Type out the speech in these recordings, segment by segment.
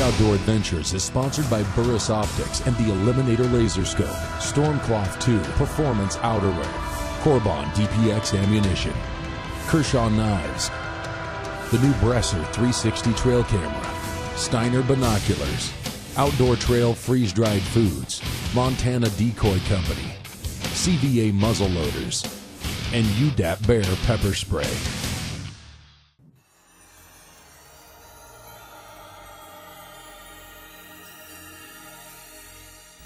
Outdoor Adventures is sponsored by Burris Optics and the Eliminator Laser Scope, Stormcloth 2 Performance Outerwear, Corbon DPX Ammunition, Kershaw Knives, the new Bresser 360 Trail Camera, Steiner Binoculars, Outdoor Trail Freeze-Dried Foods, Montana Decoy Company, CVA Muzzle Loaders, and UDAP Bear Pepper Spray.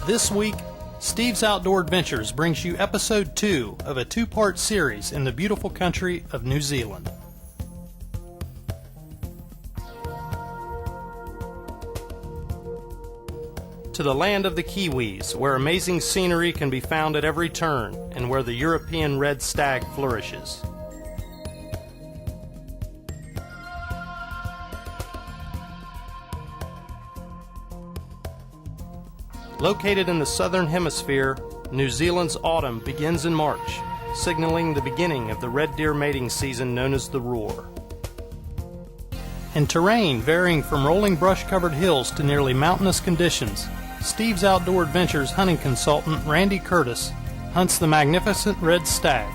This week, Steve's Outdoor Adventures brings you episode 2 of a two-part series in the beautiful country of New Zealand. To the land of the Kiwis, where amazing scenery can be found at every turn, and where the European red stag flourishes. Located in the southern hemisphere, New Zealand's autumn begins in March, signaling the beginning of the red deer mating season known as the roar. In terrain varying from rolling brush-covered hills to nearly mountainous conditions, Steve's Outdoor Adventures hunting consultant Randy Curtis hunts the magnificent red stag,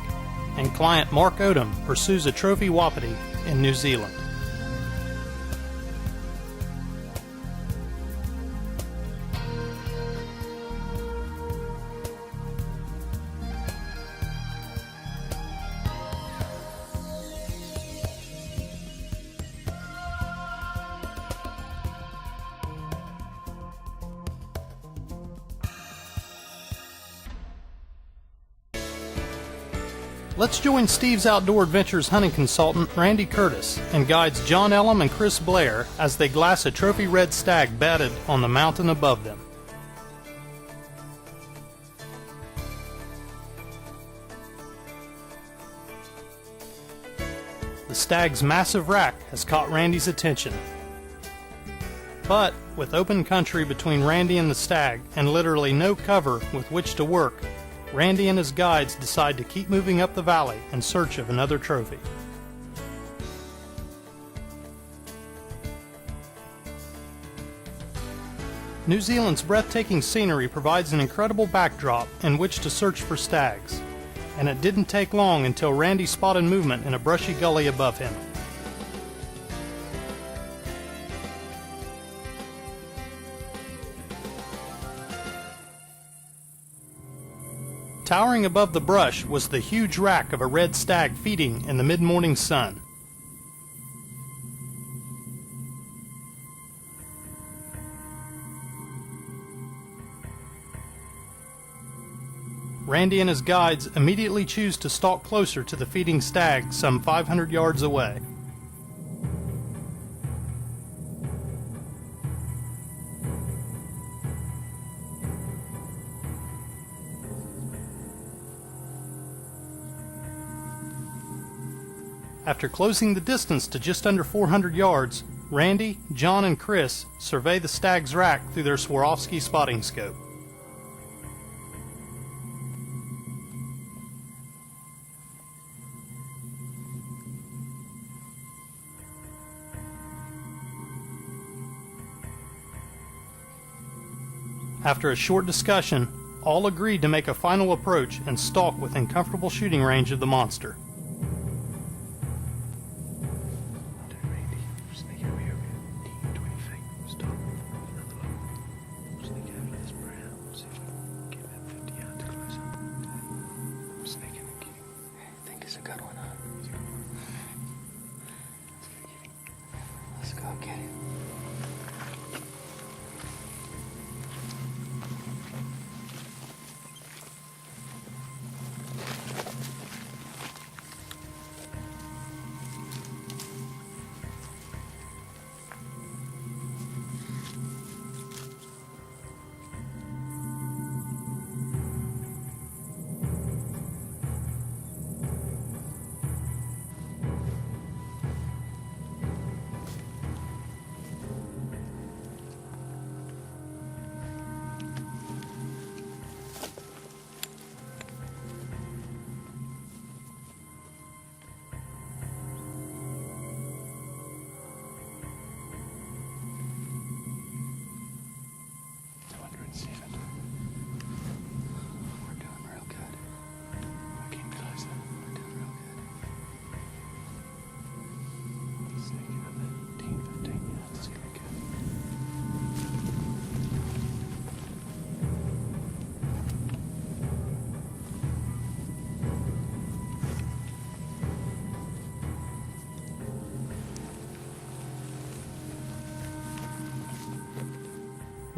and client Mark Odom pursues a trophy wapiti in New Zealand. Let's join Steve's Outdoor Adventures hunting consultant Randy Curtis and guides John Ellum and Chris Blair as they glass a trophy red stag bedded on the mountain above them. The stag's massive rack has caught Randy's attention. But with open country between Randy and the stag and literally no cover with which to work, Randy and his guides decide to keep moving up the valley in search of another trophy. New Zealand's breathtaking scenery provides an incredible backdrop in which to search for stags, and it didn't take long until Randy spotted movement in a brushy gully above him. Towering above the brush was the huge rack of a red stag feeding in the mid-morning sun. Randy and his guides immediately choose to stalk closer to the feeding stag some 500 yards away. After closing the distance to just under 400 yards, Randy, John, and Chris survey the stag's rack through their Swarovski spotting scope. After a short discussion, all agreed to make a final approach and stalk within comfortable shooting range of the monster.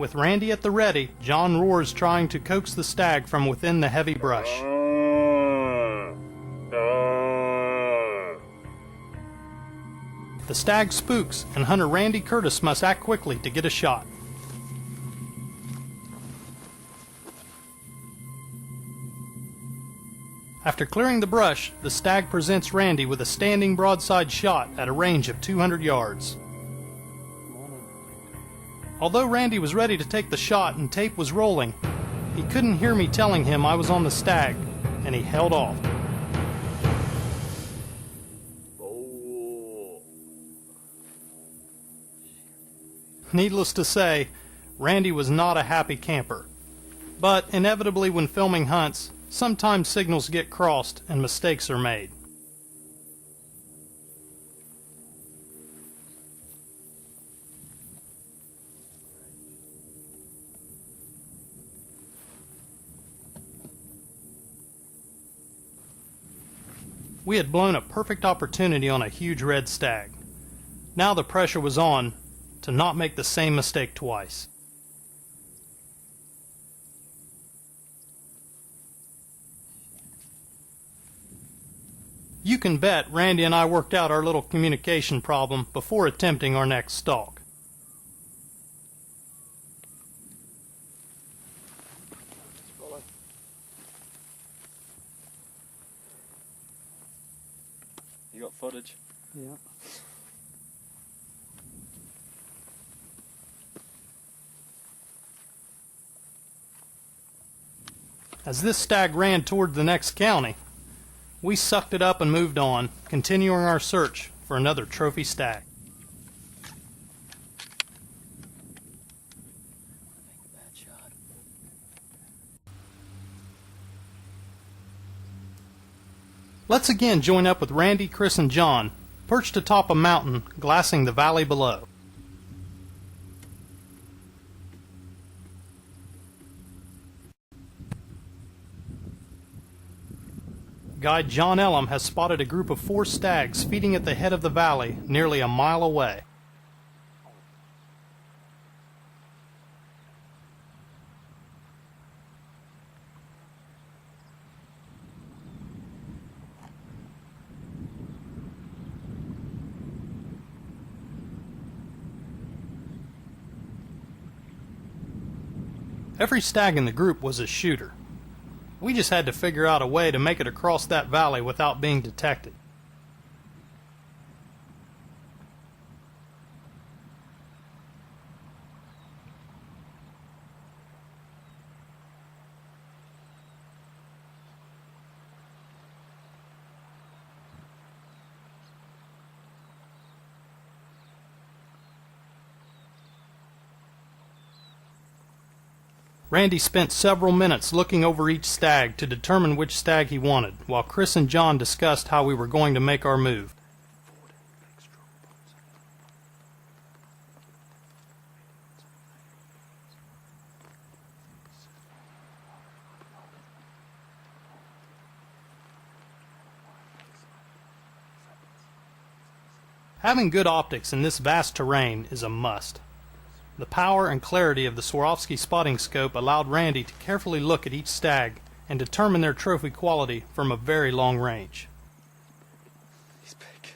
With Randy at the ready, John roars, trying to coax the stag from within the heavy brush. The stag spooks, and hunter Randy Curtis must act quickly to get a shot. After clearing the brush, the stag presents Randy with a standing broadside shot at a range of 200 yards. Although Randy was ready to take the shot and tape was rolling, he couldn't hear me telling him I was on the stag, and he held off. Needless to say, Randy was not a happy camper. But inevitably when filming hunts, sometimes signals get crossed and mistakes are made. We had blown a perfect opportunity on a huge red stag. Now the pressure was on to not make the same mistake twice. You can bet Randy and I worked out our little communication problem before attempting our next stalk. You got footage? Yeah. As this stag ran toward the next county, we sucked it up and moved on, continuing our search for another trophy stag. Let's again join up with Randy, Chris, and John, perched atop a mountain, glassing the valley below. Guide John Ellum has spotted a group of 4 stags feeding at the head of the valley, nearly a mile away. Every stag in the group was a shooter. We just had to figure out a way to make it across that valley without being detected. Randy spent several minutes looking over each stag to determine which stag he wanted, while Chris and John discussed how we were going to make our move. Having good optics in this vast terrain is a must. The power and clarity of the Swarovski spotting scope allowed Randy to carefully look at each stag and determine their trophy quality from a very long range. He's big.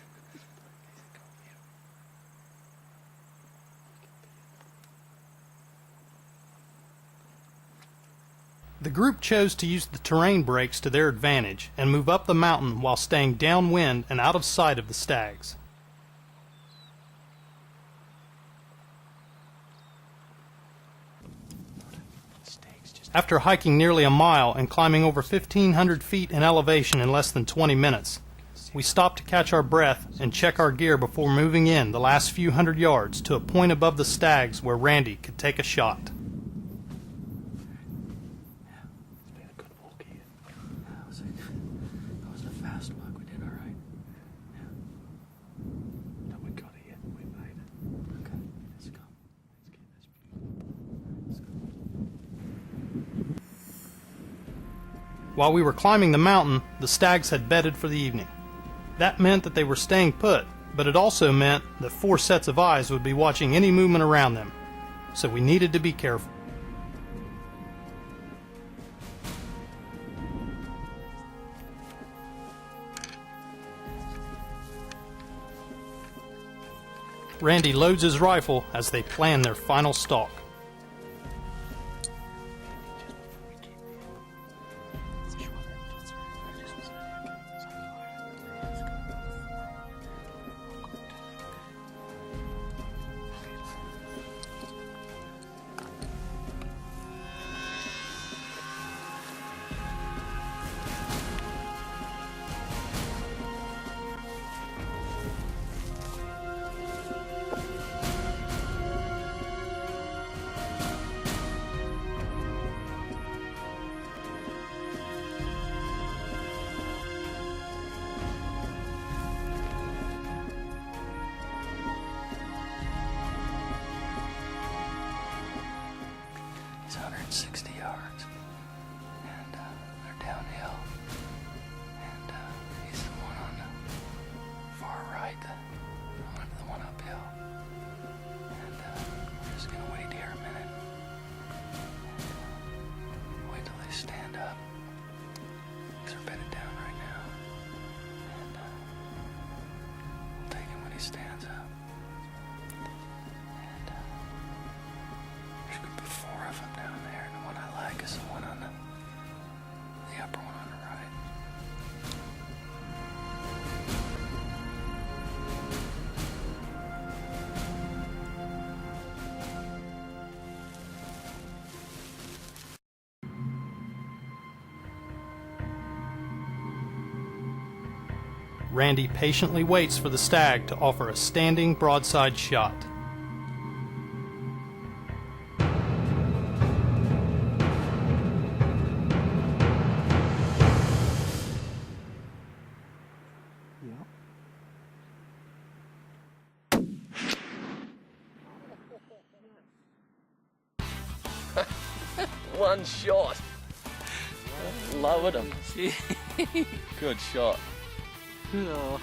The group chose to use the terrain breaks to their advantage and move up the mountain while staying downwind and out of sight of the stags. After hiking nearly a mile and climbing over 1,500 feet in elevation in less than 20 minutes, we stopped to catch our breath and check our gear before moving in the last few hundred yards to a point above the stags where Randy could take a shot. It's been a good walk here. That was a fast mark. We did all right. Yeah. No, we got it yet. We made it. Okay, let's go. Let's get this. Let's go. While we were climbing the mountain, the stags had bedded for the evening. That meant that they were staying put, but it also meant that 4 sets of eyes would be watching any movement around them. so we needed to be careful. Randy loads his rifle as they plan their final stalk. He's 160 yards, and they're downhill, and he's the one on the far right, the one uphill, and we're just gonna wait here a minute, and wait till they stand up, because they're bedded down right now, and we'll take him when he stands up. There's gonna be 4 of them down there, and the one I like is the one on the upper one on the right. Randy patiently waits for the stag to offer a standing broadside shot. One shot. Lowered him. Good shot. Oh.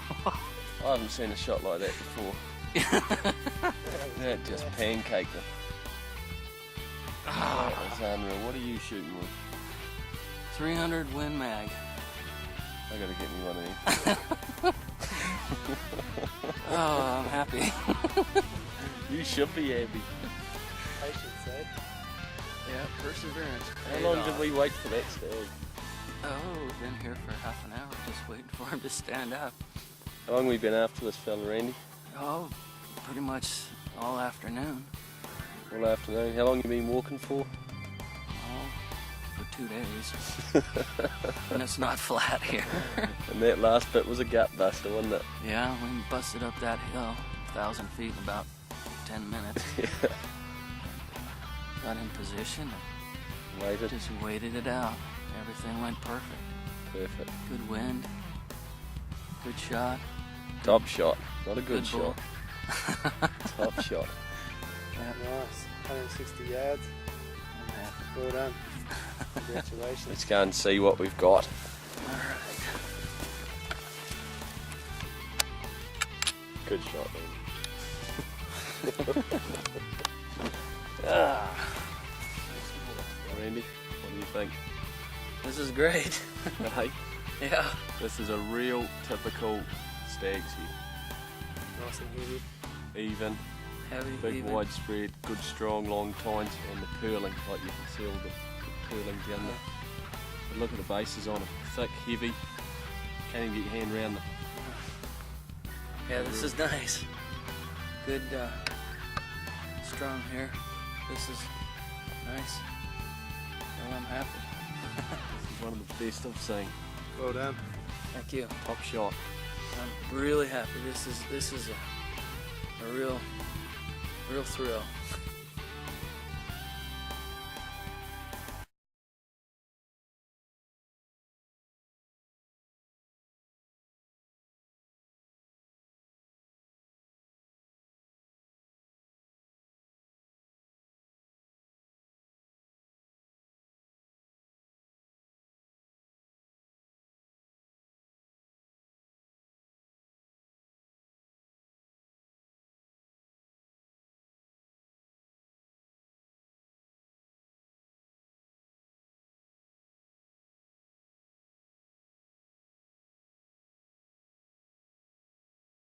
I haven't seen a shot like that before. That just pancaked him. That was unreal. What are you shooting with? 300 Win Mag. I gotta get me one of these. Oh, I'm happy. You should be happy. Patience, eh? Yeah, perseverance. How long did we wait for that stag? Oh, we've been here for half an hour just waiting for him to stand up. How long have we been after this fella, Randy? Oh, pretty much all afternoon. All afternoon. How long have you been walking for? Oh, for 2 days. And it's not flat here. And that last bit was a gap buster, wasn't it? Yeah, we busted up that hill 1,000 feet in about 10 minutes. Yeah. Got in position and Waited. just waited it out. Everything went perfect. Perfect. Good wind. Good shot. Top shot. Not a good bull. shot. Top shot. Nice. 160 yards. I'm happy. Well done. Congratulations. Let's go and see what we've got. All right. Good shot, man. Randy, what do you think? This is great. Hey, Yeah. this is a real typical stag's head. Nice and heavy. Even, Heavy, big, even. widespread, good, strong, long tines, and the purling, like you can see all the purling down there. But look at the bases on it, thick, heavy. Can't even get your hand around them. Yeah, this is nice. Good, strong hair. This is nice. Well, I'm happy. This is one of the best I've seen. Well done. Thank you. Top shot. I'm really happy. This is a real thrill.